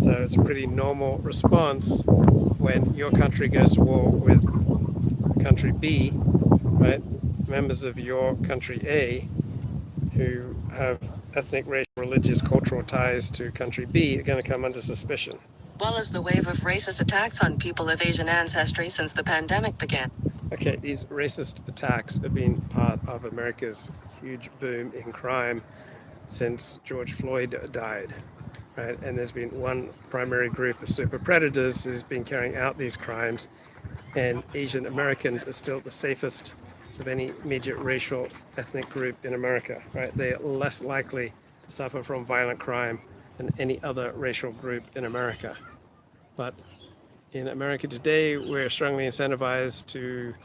So it's a pretty normal response when your country goes to war with country B, right? Members of your country A who have ethnic, racial, religious, cultural ties to country B are going to come under suspicion. Well as the wave of racist attacks on people of Asian ancestry since the pandemic began. Okay, these racist attacks have been part of America's huge boom in crime since George Floyd died. right? And there's been one primary group of super predators who's been carrying out these crimes, and Asian Americans are still the safest of any major racial ethnic group in America, right? They are less likely to suffer from violent crime than any other racial group in America. But in America today, we're strongly incentivized to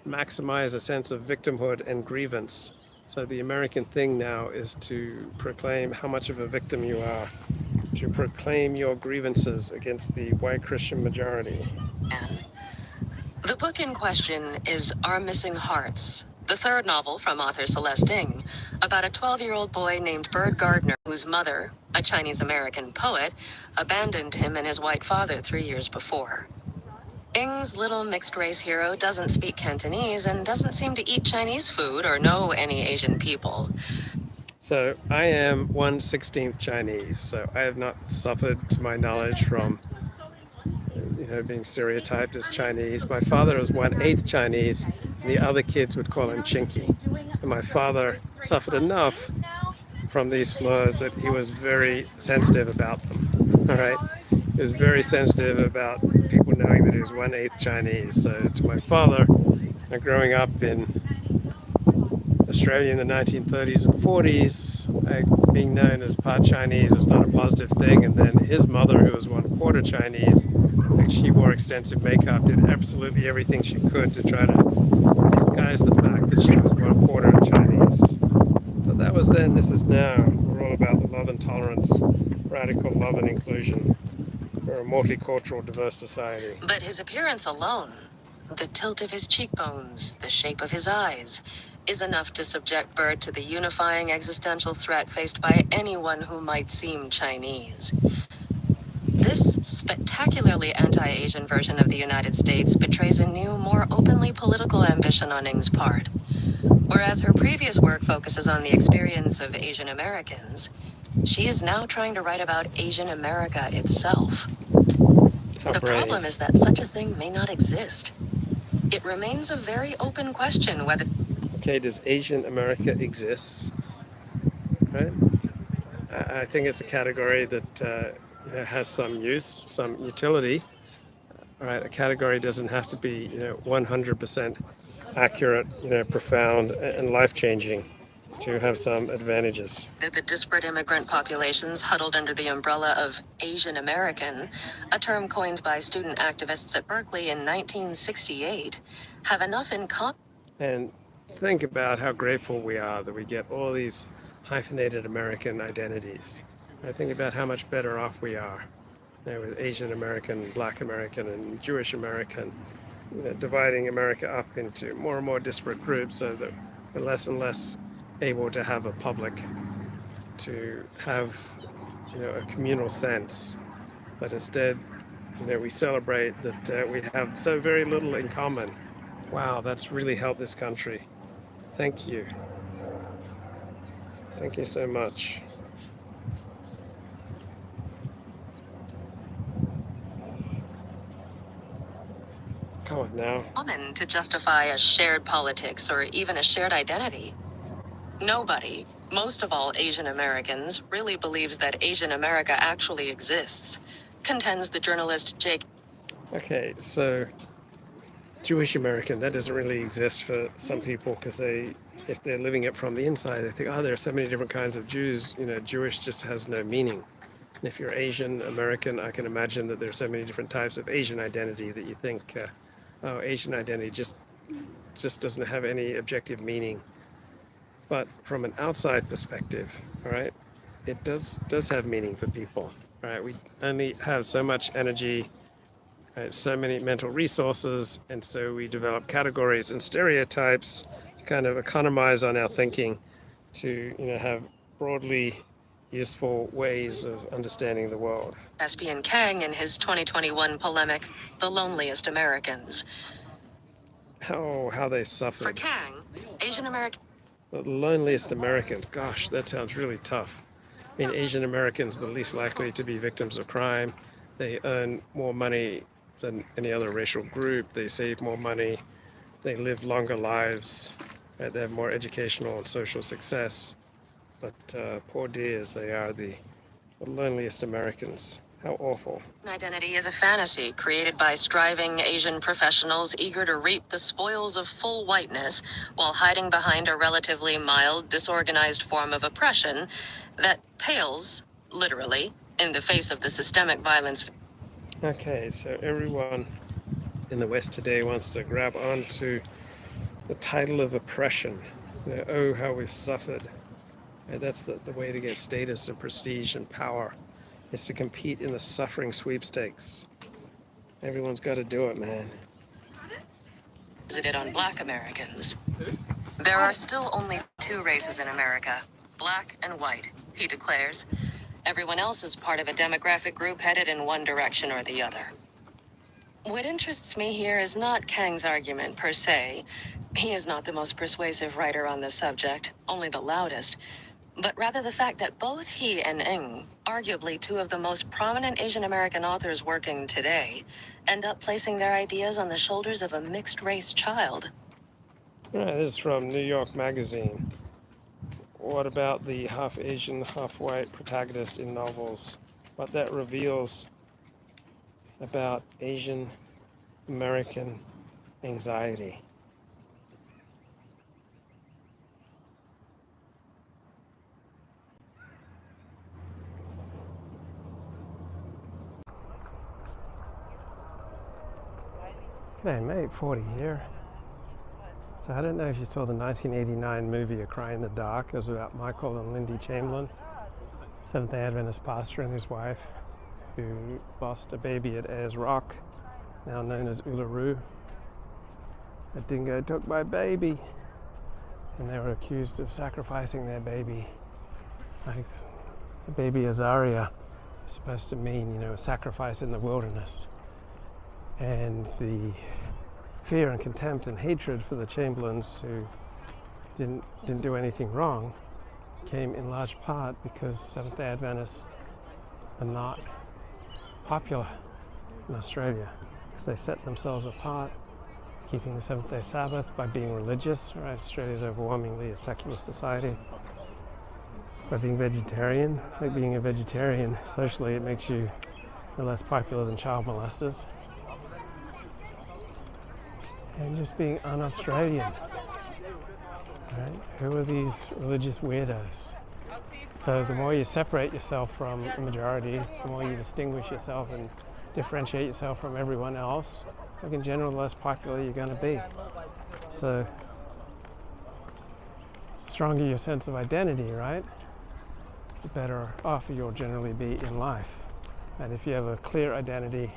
maximize a sense of victimhood and grievance. So the American thing now is to proclaim how much of a victim you are, to proclaim your grievances against the white Christian majority. The book in question is Our Missing Hearts, the third novel from author Celeste Ng, about a 12-year-old boy named Bird Gardner, whose mother, a Chinese-American poet, abandoned him and his white father 3 years before. Ng's little mixed-race hero doesn't speak Cantonese and doesn't seem to eat Chinese food or know any Asian people. So I am 1/16 Chinese, so I have not suffered, to my knowledge, from being stereotyped as Chinese. My father was 1/8 Chinese, and the other kids would call him Chinky. And my father suffered enough from these slurs that he was very sensitive about them. All right, he was very sensitive about people knowing that he was 1/8 Chinese. So to my father, growing up in Australia in the 1930s and 40s, being known as part Chinese was not a positive thing. And then his mother, who was 1/4 Chinese, she wore extensive makeup, did absolutely everything she could to try to disguise the fact that she was 1/4 Chinese. But that was then, this is now. We're all about the love and tolerance, radical love and inclusion. We're a multicultural, diverse society. But his appearance alone, the tilt of his cheekbones, the shape of his eyes, is enough to subject Bird to the unifying existential threat faced by anyone who might seem Chinese. This spectacularly anti-Asian version of the United States betrays a new, more openly political ambition on Ng's part. Whereas her previous work focuses on the experience of Asian Americans, she is now trying to write about Asian America itself. The problem is that such a thing may not exist. It remains a very open question whether... Okay, does Asian America exist? Right? I think it's a category that has some use, some utility. All right, a category doesn't have to be 100% accurate, profound, and life-changing to have some advantages. The disparate immigrant populations huddled under the umbrella of Asian American, a term coined by student activists at Berkeley in 1968, have enough in common. And think about how grateful we are that we get all these hyphenated American identities. I think about how much better off we are with Asian American, Black American, and Jewish American, dividing America up into more and more disparate groups so that we're less and less able to have a public, to have a communal sense, but instead we celebrate that we have so very little in common. Wow, that's really helped this country. Thank you. Thank you so much. Come on now. Common to justify a shared politics or even a shared identity. Nobody, most of all Asian Americans, really believes that Asian America actually exists, contends the journalist Jake. Okay, so Jewish American, that doesn't really exist for some people because if they're living it from the inside, they think, oh, there are so many different kinds of Jews, Jewish just has no meaning. And if you're Asian American, I can imagine that there are so many different types of Asian identity that you think, Asian identity just doesn't have any objective meaning. But from an outside perspective, all right, it does have meaning for people, right? We only have so much energy, so many mental resources, and so we develop categories and stereotypes to kind of economize on our thinking, to have broadly useful ways of understanding the world. Thespian Kang in his 2021 polemic, The Loneliest Americans. How they suffered. For Kang, Asian American... The loneliest Americans, gosh, that sounds really tough. I mean, Asian Americans are the least likely to be victims of crime. They earn more money than any other racial group. They save more money. They live longer lives. Right? They have more educational and social success. But poor dears, they are the The loneliest Americans. How awful. Identity is a fantasy created by striving Asian professionals eager to reap the spoils of full whiteness while hiding behind a relatively mild, disorganized form of oppression that pales, literally, in the face of the systemic violence. Okay, so everyone in the West today wants to grab onto the title of oppression. Oh, how we've suffered. And that's the way to get status and prestige and power, is to compete in the suffering sweepstakes. Everyone's got to do it, man. Visited on Black Americans. There are still only two races in America, black and white, he declares. Everyone else is part of a demographic group headed in one direction or the other. What interests me here is not Kang's argument per se. He is not the most persuasive writer on this subject, only the loudest. But rather the fact that both he and Ng, arguably two of the most prominent Asian American authors working today, end up placing their ideas on the shoulders of a mixed-race child. This is from New York Magazine. What about the half Asian, half white protagonist in novels? What that reveals about Asian American anxiety. G'day mate, 40 here. So I don't know if you saw the 1989 movie A Cry in the Dark. It was about Michael and Lindy Chamberlain, Seventh-day Adventist pastor, and his wife, who lost a baby at Ayers Rock, now known as Uluru. A dingo took my baby, and they were accused of sacrificing their baby. Like the baby Azaria is supposed to mean, a sacrifice in the wilderness. And the fear and contempt and hatred for the Chamberlains, who didn't do anything wrong, came in large part because Seventh-day Adventists are not popular in Australia, because they set themselves apart, keeping the Seventh-day Sabbath by being religious. Right? Australia is overwhelmingly a secular society. By being vegetarian, like being a vegetarian socially, it makes you less popular than child molesters. And just being un-Australian, right? Who are these religious weirdos? So the more you separate yourself from the majority, the more you distinguish yourself and differentiate yourself from everyone else, like in general, the less popular you're going to be. So the stronger your sense of identity, right, the better off you'll generally be in life. And if you have a clear identity,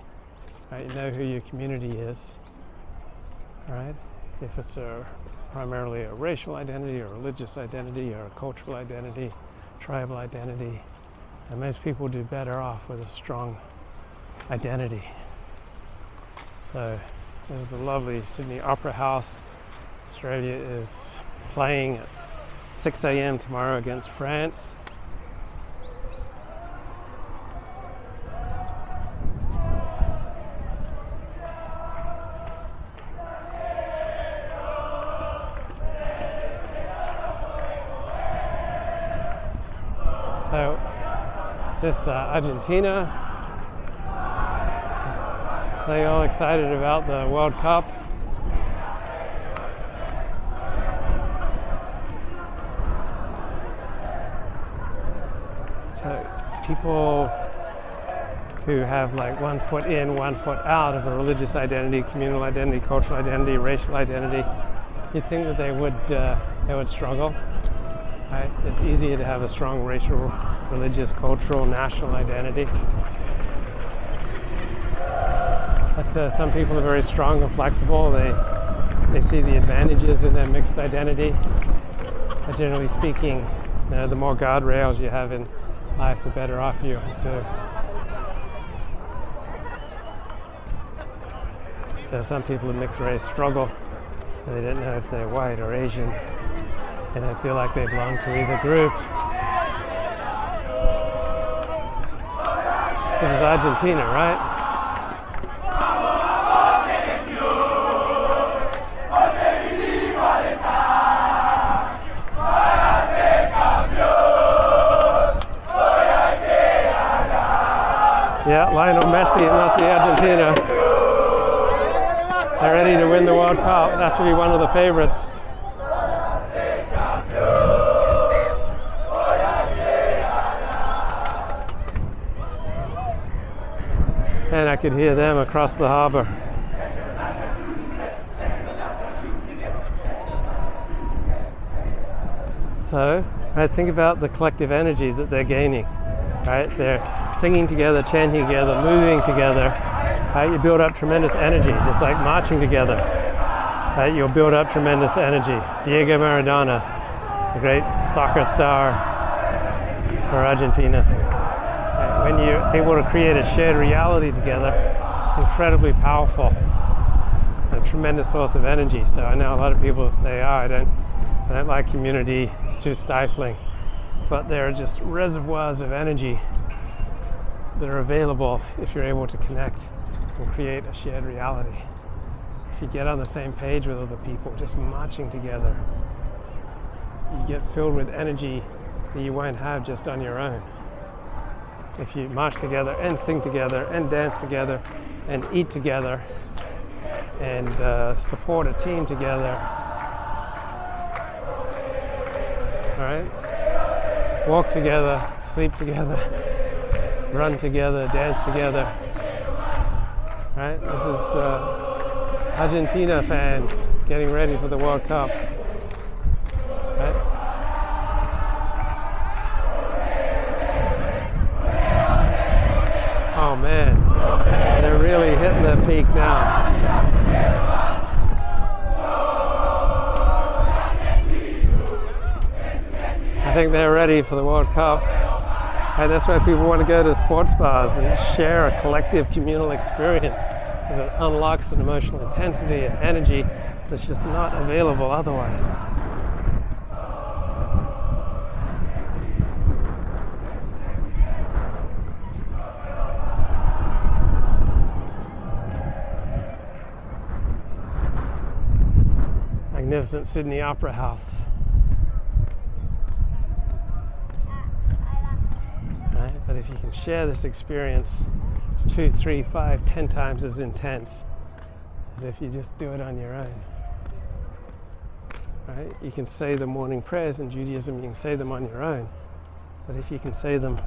right, you know who your community is, right? If it's primarily a racial identity or a religious identity or a cultural identity, tribal identity, and most people do better off with a strong identity. So this is the lovely Sydney Opera House. Australia is playing at 6 a.m. tomorrow against France. So, this Argentina, they all excited about the World Cup. So, people who have like 1 foot in, 1 foot out of a religious identity, communal identity, cultural identity, racial identity, you'd think that they would struggle. Right? It's easier to have a strong racial, religious, cultural, national identity. But some people are very strong and flexible. They see the advantages in their mixed identity. But generally speaking, the more guardrails you have in life, the better off you do. So some people in mixed race struggle. They don't know if they're white or Asian. They don't feel like they belong to either group. This is Argentina, right? Yeah, Lionel Messi, it must be Argentina. They're ready to win the World Cup. It has to be one of the favorites. And I could hear them across the harbor. So, right, think about the collective energy that they're gaining. Right, they're singing together, chanting together, moving together. Right, you build up tremendous energy, just like marching together. Right, you'll build up tremendous energy. Diego Maradona, the great soccer star for Argentina. When you're able to create a shared reality together, it's incredibly powerful and a tremendous source of energy. So I know a lot of people say, oh, I don't like community, it's too stifling. But there are just reservoirs of energy that are available if you're able to connect and create a shared reality. If you get on the same page with other people, just marching together, you get filled with energy that you won't have just on your own. If you march together and sing together and dance together and eat together and support a team together, all right? Walk together, sleep together, run together, dance together. Right? This is Argentina fans getting ready for the World Cup. Right? Oh man, they're really hitting their peak now. I think they're ready for the World Cup. And that's why people want to go to sports bars and share a collective communal experience, because it unlocks an emotional intensity and energy that's just not available otherwise. Magnificent Sydney Opera House. But if you can share this experience 2, 3, 5, 10 times as intense as if you just do it on your own. Right? You can say the morning prayers in Judaism, you can say them on your own. But if you can say them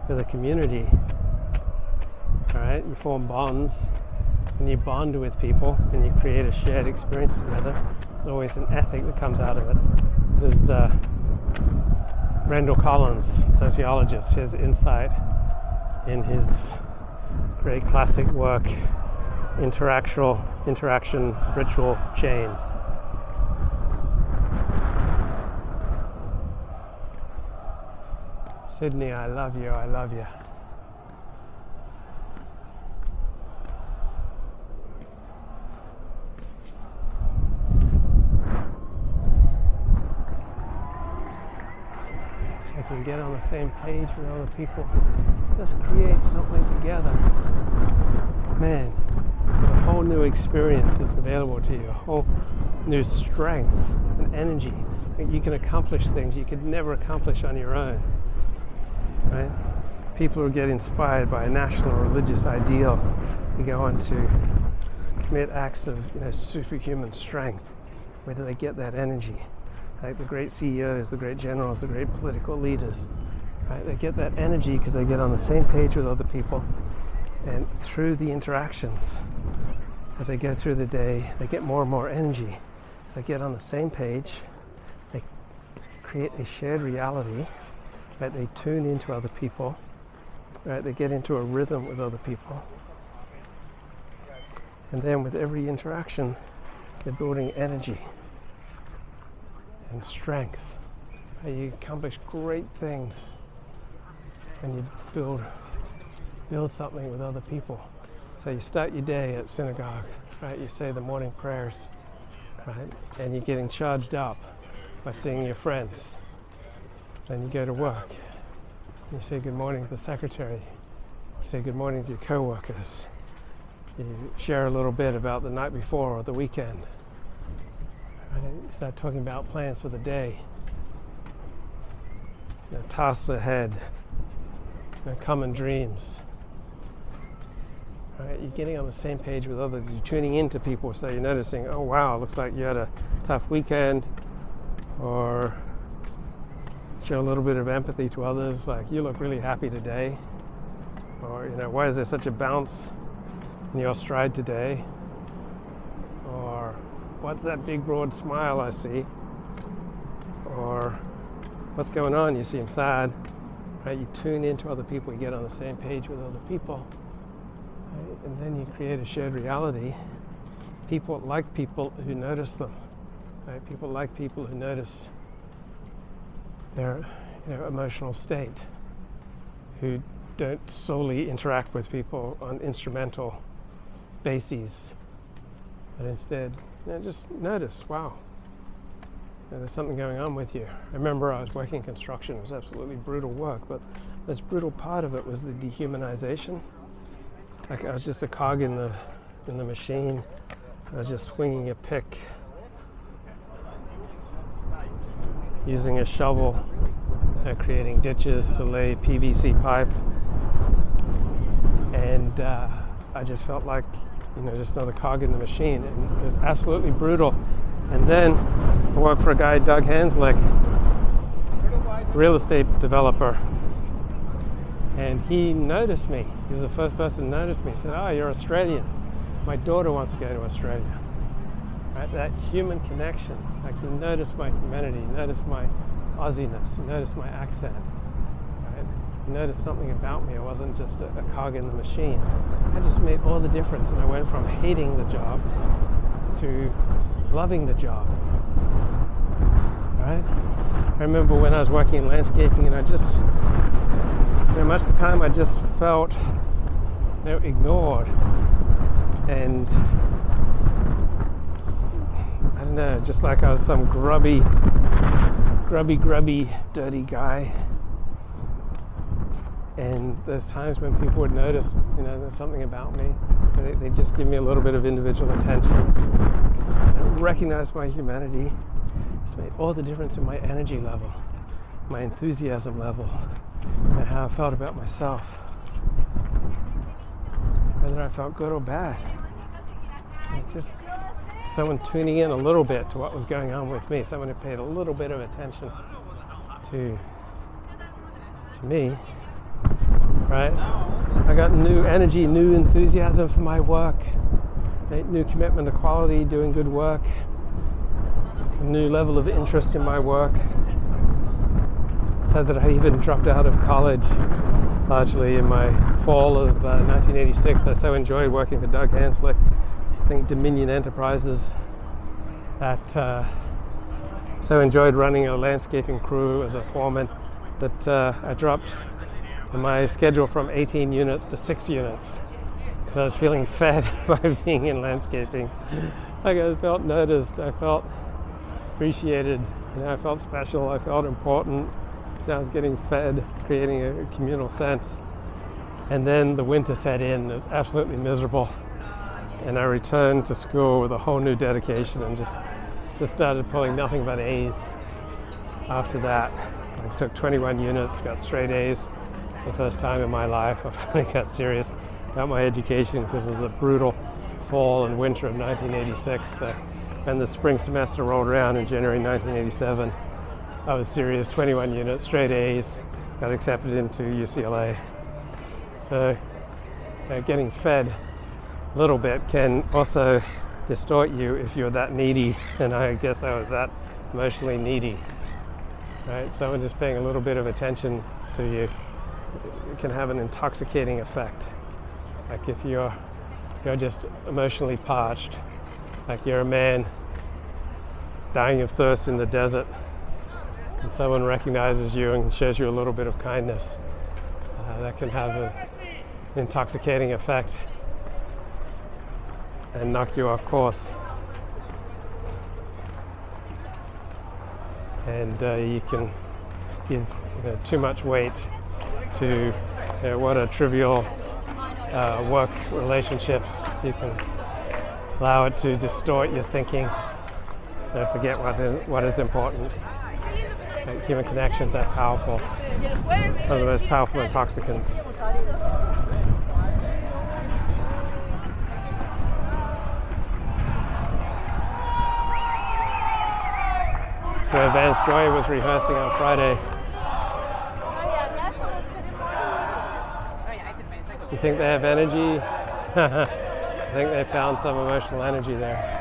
with a community, all right, you form bonds and you bond with people and you create a shared experience together. There's always an ethic that comes out of it. This is Randall Collins, sociologist, his insight in his great classic work, Interaction, Ritual, Chains. Sydney, I love you, I love you. If you can get on the same page with other people, just create something together. Man, there's a whole new experience that's available to you, a whole new strength and energy. You can accomplish things you could never accomplish on your own. Right? People who get inspired by a national or religious ideal, they go on to commit acts of superhuman strength. Where do they get that energy? Like the great CEOs, the great generals, the great political leaders, right? They get that energy because they get on the same page with other people, and through the interactions, as they go through the day, they get more and more energy. As they get on the same page, they create a shared reality, right? They tune into other people, right? They get into a rhythm with other people, and then with every interaction, they're building energy and strength. You accomplish great things when you build something with other people. So you start your day at synagogue, right? You say the morning prayers, right? And you're getting charged up by seeing your friends. Then you go to work. You say good morning to the secretary. You say good morning to your co-workers. You share a little bit about the night before or the weekend. You start talking about plans for the day, tasks ahead, common dreams, Right? You're getting on the same page with others. You're tuning into people, so you're noticing, oh wow, looks like you had a tough weekend, or show a little bit of empathy to others, like you look really happy today, or why is there such a bounce in your stride today, or what's that big broad smile I see, or what's going on, you seem sad. Right? You tune into other people, you get on the same page with other people, right? And then you create a shared reality. People like people who notice them, right? People like people who notice their emotional state, who don't solely interact with people on instrumental bases, but instead just notice, wow, there's something going on with you. I remember I was working in construction. It was absolutely brutal work, but the most brutal part of it was the dehumanization. Like I was just a cog in the machine. I was just swinging a pick, using a shovel, creating ditches to lay PVC pipe, and I just felt like just another cog in the machine, and it was absolutely brutal. And then I worked for a guy, Doug Hanslick, real estate developer, and he noticed me. He was the first person to notice me. He said, "Oh, you're Australian. My daughter wants to go to Australia." Right? That human connection, like you notice my humanity, you notice my Aussiness, you notice my accent, right? You notice something about me. I wasn't just a cog in the machine. I just made all the difference, and I went from hating the job to loving the job, right? I remember when I was working in landscaping, and I just, much of the time I just felt, ignored, and I don't know, just like I was some grubby, dirty guy. And there's times when people would notice, there's something about me. They just give me a little bit of individual attention. And recognize my humanity. It's made all the difference in my energy level, my enthusiasm level, and how I felt about myself. Whether I felt good or bad. Just someone tuning in a little bit to what was going on with me, someone who paid a little bit of attention to me, right? I got new energy, new enthusiasm for my work, new commitment to quality, doing good work, a new level of interest in my work, so that I even dropped out of college largely in my fall of 1986. I so enjoyed working for Doug Hanslick, I think Dominion Enterprises, that so enjoyed running a landscaping crew as a foreman that I dropped my schedule from 18 units to 6 units because I was feeling fed by being in landscaping. Like I felt noticed, I felt appreciated, I felt special, I felt important. I was getting fed, creating a communal sense. And then the winter set in, it was absolutely miserable. And I returned to school with a whole new dedication and just started pulling nothing but A's after that. I took 21 units, got straight A's the first time in my life. I finally got serious about my education because of the brutal fall and winter of 1986. And the spring semester rolled around in January 1987. I was serious, 21 units, straight A's, got accepted into UCLA. So getting fed a little bit can also distort you if you're that needy, and I guess I was that emotionally needy. Right? Someone just paying a little bit of attention to you, it can have an intoxicating effect. Like if you're just emotionally parched, like you're a man dying of thirst in the desert, and someone recognizes you and shows you a little bit of kindness, that can have an intoxicating effect and knock you off course. And you can give too much weight to what are trivial work relationships. You can allow it to distort your thinking, forget what is important. Human connections are powerful, one of the most powerful intoxicants. It's where Vance Joy was rehearsing on Friday. You think they have energy? I think they found some emotional energy there.